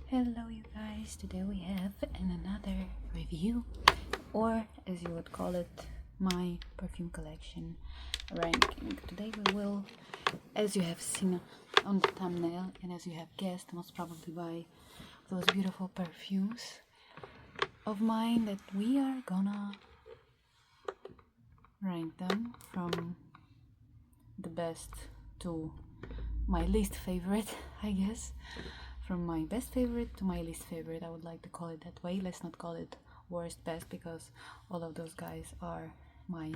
Hello you guys, today we have another review, or as you would call it, my perfume collection ranking. Today we will, as you have seen on the thumbnail and as you have guessed most probably by those beautiful perfumes of mine, that we are gonna rank them from the best to my least favorite, I guess. From my best favorite to my least favorite, I would like to call it that way. Let's not call it worst best, because all of those guys are my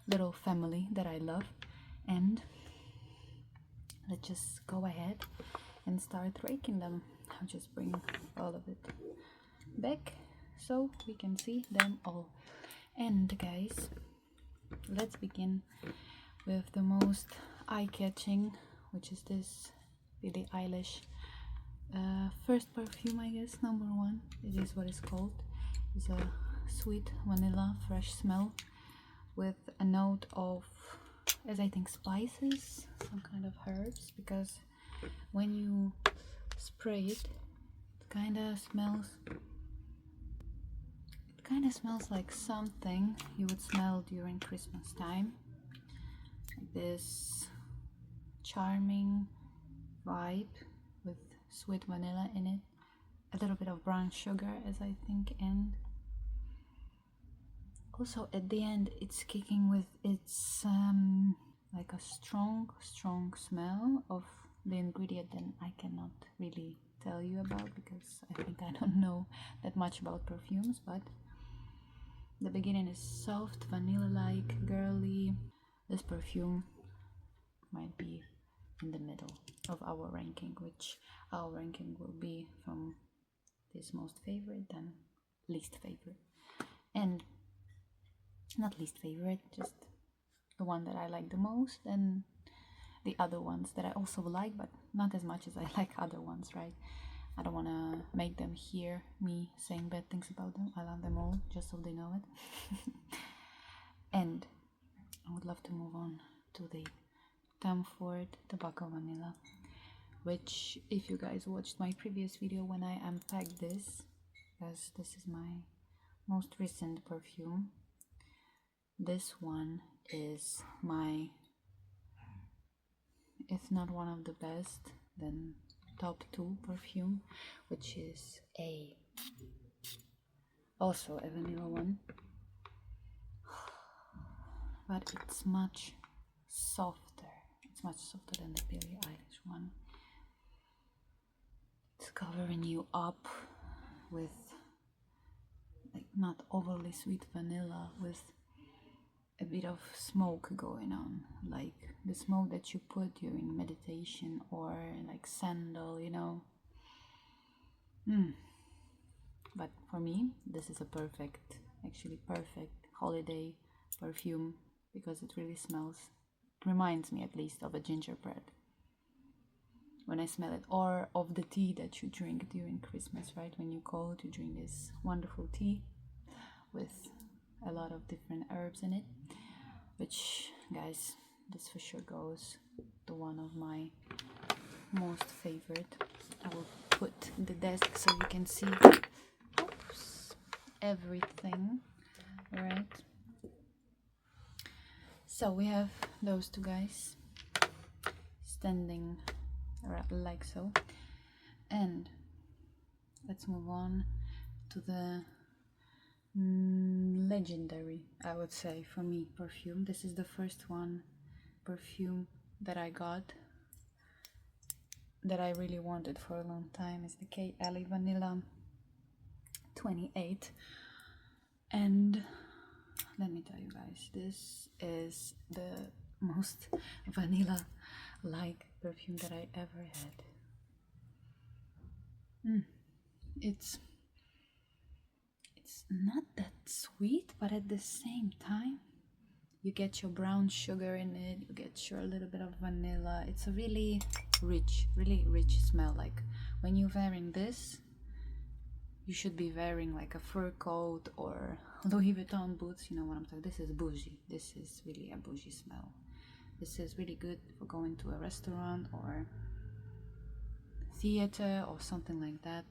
little family that I love. And let's just go ahead and start ranking them. I'll just bring all of it back so we can see them all. And guys, let's begin with the most eye-catching, which is this Billie Eilish first perfume, I guess, number one. It is what it's called. It's a sweet vanilla fresh smell with a note of, as I think, spices, some kind of herbs, because when you spray it, it kind of smells like something you would smell during Christmas time, like this charming vibe with sweet vanilla in it, a little bit of brown sugar, as I think, and also at the end it's kicking with its like a strong smell of the ingredient that I cannot really tell you about, because I think I don't know that much about perfumes. But the beginning is soft, vanilla-like, girly. This perfume might be in the middle of our ranking, which our ranking will be from this most favorite then least favorite, and not least favorite, just the one that I like the most, and the other ones that I also like, but not as much as I like other ones, right? I don't want to make them hear me saying bad things about them. I love them all, just so they know it. And I would love to move on to the Tom Ford Tobacco Vanilla, which, if you guys watched my previous video when I unpacked this, because this is my most recent perfume, this one is my, if not one of the best, then top 2 perfume, which is also a vanilla one, but it's much softer. It's much softer than the Billie Eilish one. It's covering you up with, like, not overly sweet vanilla, with a bit of smoke going on, like the smoke that you put during meditation or like sandal, you know. But for me, this is a perfect holiday perfume, because it really reminds me at least of a gingerbread when I smell it, or of the tea that you drink during Christmas, right? When you're cold, you drink this wonderful tea with a lot of different herbs in it, which, guys, this for sure goes to one of my most favorite. I will put the desk so you can see everything, right? So we have those two guys standing like so, and let's move on to the legendary, I would say, for me, perfume. This is the first perfume that I got that I really wanted for a long time. Is the Kylie Vanilla 28, and let me tell you guys, this is the most vanilla like perfume that I ever had. It's not that sweet, but at the same time you get your brown sugar in it, you get your little bit of vanilla. It's a really rich smell. Like, when you're wearing this, you should be wearing like a fur coat or Louis Vuitton boots, you know what I'm talking. This is bougie. This is really a bougie smell. This is really good for going to a restaurant or theater or something like that.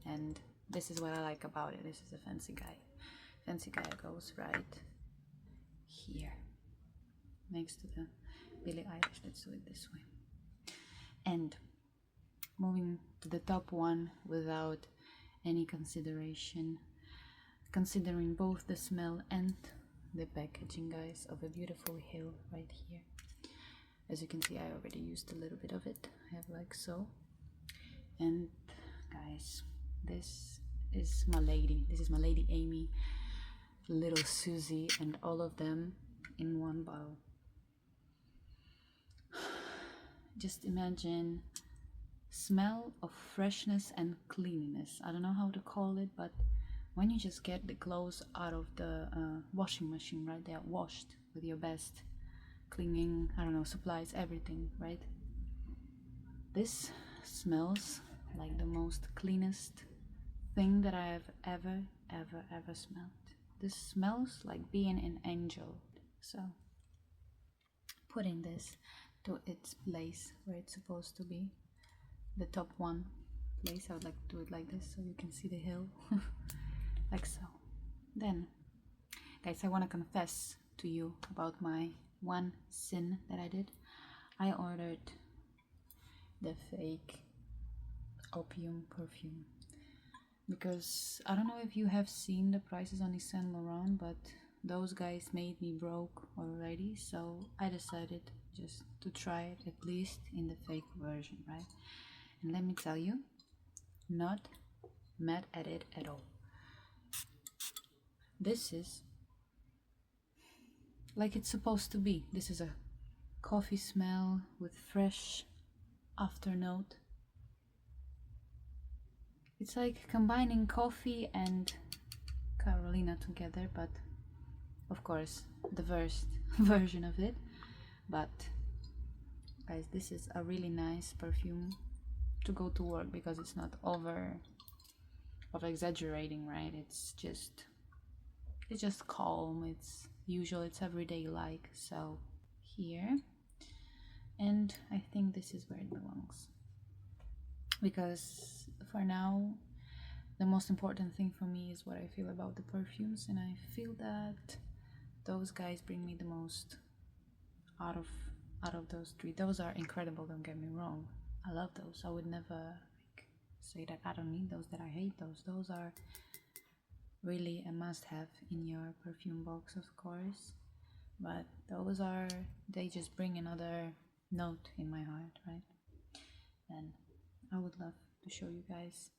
and this is what I like about it. This is a fancy guy. Fancy guy goes right here next to the Billie Eilish. Let's do it this way. And moving to the top one without any consideration, considering both the smell and the packaging, guys, of a beautiful hill right here. As you can see, I already used a little bit of it. I have like so. And guys, this is my lady. This is my lady Amy, little Susie, and all of them in one bottle. Just imagine smell of freshness and cleanliness. I don't know how to call it, but when you just get the clothes out of the washing machine, right? They are washed with your best cleaning, I don't know, supplies, everything, right? This smells like the most cleanest thing that I have ever smelled. This smells like being an angel. So, putting this to its place where it's supposed to be, the top one place. I would like to do it like this so you can see the hill. Like so. Then, guys, I want to confess to you about my one sin that I did. I ordered the fake opium perfume because I don't know if you have seen the prices on Saint Laurent, but those guys made me broke already, so I decided just to try it at least in the fake version, right? And let me tell you, not mad at it at all. This is like it's supposed to be. This is a coffee smell with fresh afternote. It's like combining coffee and Carolina together, but of course the worst version of it. But guys, this is a really nice perfume to go to work because it's not over exaggerating, right? It's just calm, it's usual, it's everyday like. So here, and I think this is where it belongs, because for now the most important thing for me is what I feel about the perfumes, and I feel that those guys bring me the most out of those three. Those are incredible, don't get me wrong, I love those. I would never like say that I don't need those, that I hate those. Those are really a must-have in your perfume box, of course, but they just bring another note in my heart, right? And I would love to show you guys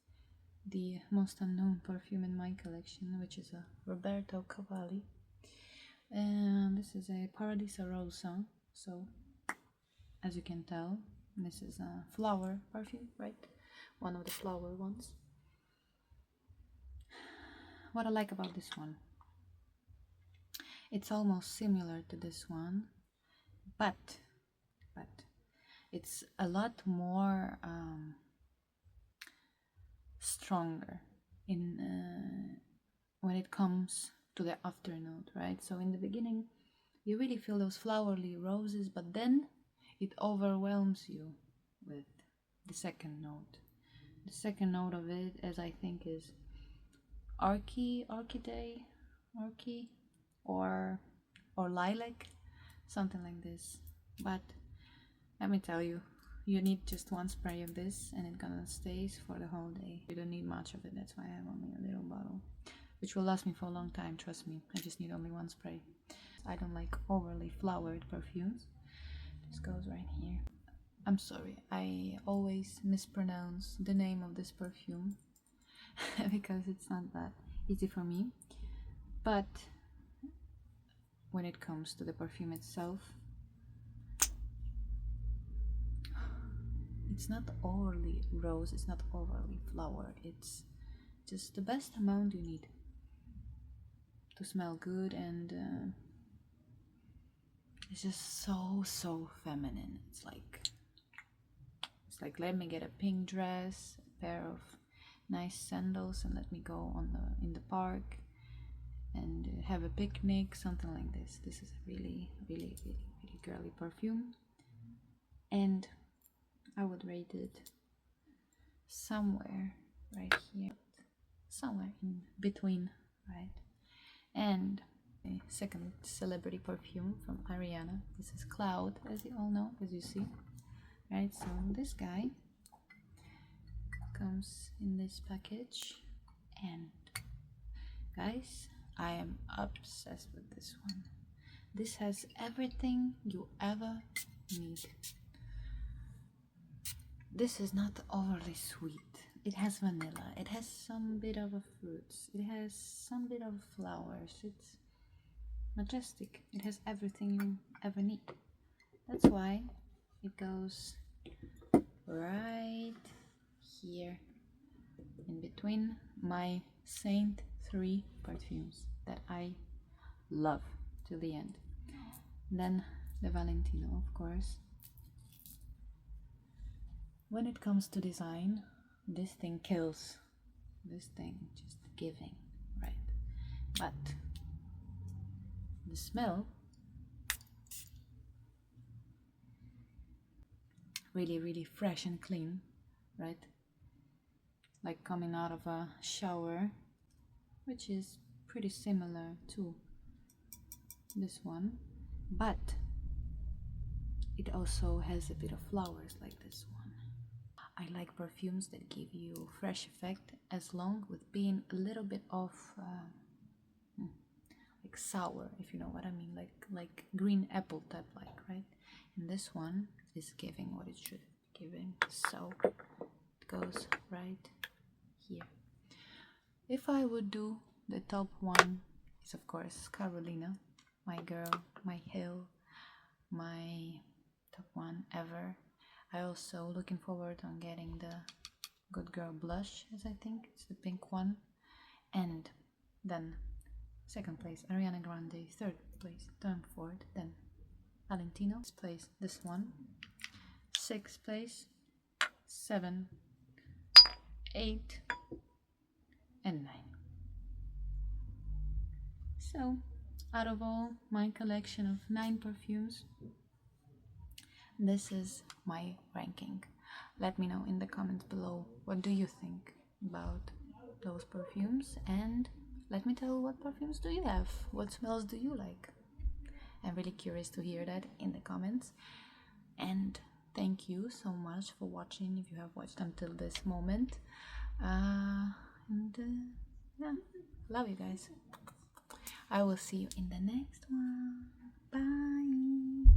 the most unknown perfume in my collection, which is a Roberto Cavalli, and this is a Paradiso Rosa. So as you can tell, this is a flower perfume, right? One of the flower ones. What I like about this one, it's almost similar to this one, but it's a lot more stronger in when it comes to the afternote, right? So in the beginning you really feel those flowery roses, but then it overwhelms you with the second note. The second note of it, as I think, is orchid, or lilac, something like this. But let me tell you, you need just one spray of this and it's gonna stay for the whole day. You don't need much of it, that's why I have only a little bottle, which will last me for a long time, trust me. I just need only one spray. I don't like overly flowered perfumes. This goes right here. I'm sorry, I always mispronounce the name of this perfume because it's not that easy for me. But when it comes to the perfume itself, it's not overly rose, it's not overly flowered, it's just the best amount you need to smell good, and it's just so feminine. It's like let me get a pink dress, a pair of nice sandals, and let me go in the park and have a picnic, something like this. This is a really girly perfume, and I would rate it somewhere right here, somewhere in between, right? And a second celebrity perfume from Ariana. This is Cloud, as you all know, as you see, right? So this guy comes in this package, and guys, I am obsessed with this one. This has everything you ever need. This is not overly sweet. It has vanilla. It has some bit of a fruits. It has some bit of flowers. It's majestic. It has everything you ever need. That's why it goes right here in between my Saint 3 perfumes that I love till the end. Then the Valentino, of course. When it comes to design, this thing kills. This thing just giving, right? But the smell, really, really fresh and clean, right? Like coming out of a shower, which is pretty similar to this one, but it also has a bit of flowers like this one. I like perfumes that give you fresh effect as long with being a little bit of like sour, if you know what I mean, like green apple type, like, right? And this one is giving what it should be giving, so it goes right here. If I would do the top one, is of course Carolina, my girl, my hill, my top one ever. I also looking forward on getting the Good Girl blush, as I think it's the pink one. And then second place Ariana Grande, third place Tom Ford, then Valentino, sixth place this one, sixth place 7, 8 and 9. So out of all my collection of 9 perfumes, this is my ranking. Let me know in the comments below what do you think about those perfumes, and let me tell what perfumes do you have, what smells do you like. I'm really curious to hear that in the comments. And thank you so much for watching, if you have watched until this moment. Yeah, love you guys. I will see you in the next one. Bye.